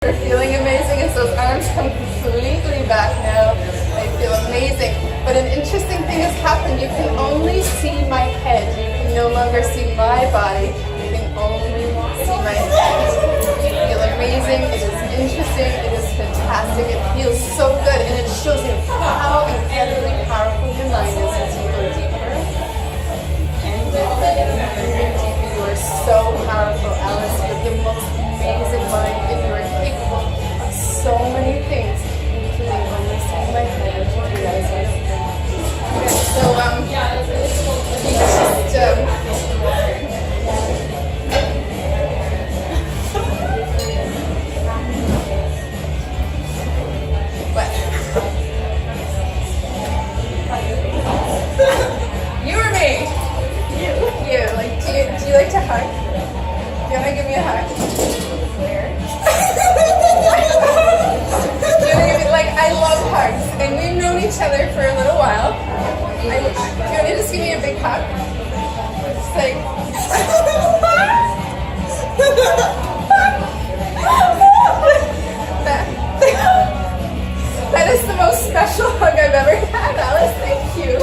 You're feeling amazing as those arms come completely back now. I feel amazing. But an interesting thing has happened. You can only see my head. You can no longer see my body. You can only see my head. You feel amazing. It is interesting. It is fantastic. It feels so good. And it shows you how incredibly powerful your mind is as you go deeper and deeper and deeper. You are so powerful, Alice. You have the most amazing mind, and you are capable of so many things, including only seeing my head and realizing. Okay, so you just what? You or me? You. Like, do you like to hug? Do you want to give me a hug? Where? Do you want to give me, like, I love hugs, and we've known each other for a little while. Do you want to just give me a big hug? Just like, that is the most special hug I've ever had, Alice. Thank you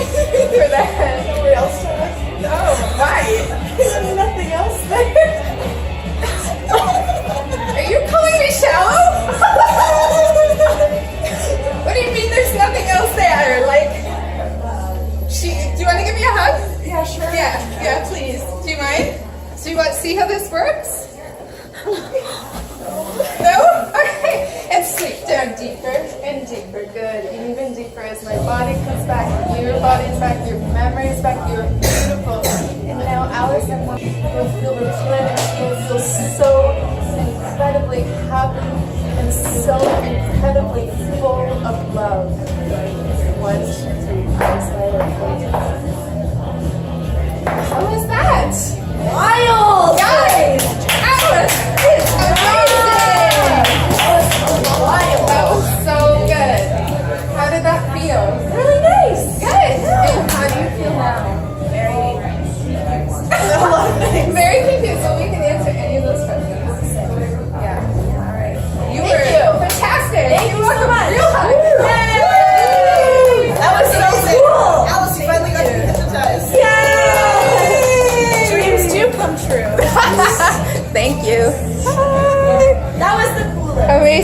for that. Nobody else told us. Oh, why? There's nothing else there. Are you calling me shallow? What do you mean there's nothing else there? Like, do you want to give me a hug? Yeah, sure. Yeah, please. Do you mind? So you want to see how this works? No? Okay. And sleep down deeper and deeper. Good. Even deeper as my body comes back, your body's back, your memory is back, you're beautiful. And now Alice and I will feel the planet will feel so incredibly happy and so incredibly full of love. 1, 2, 3, 4, 5, 6, 7, 8. How is that? I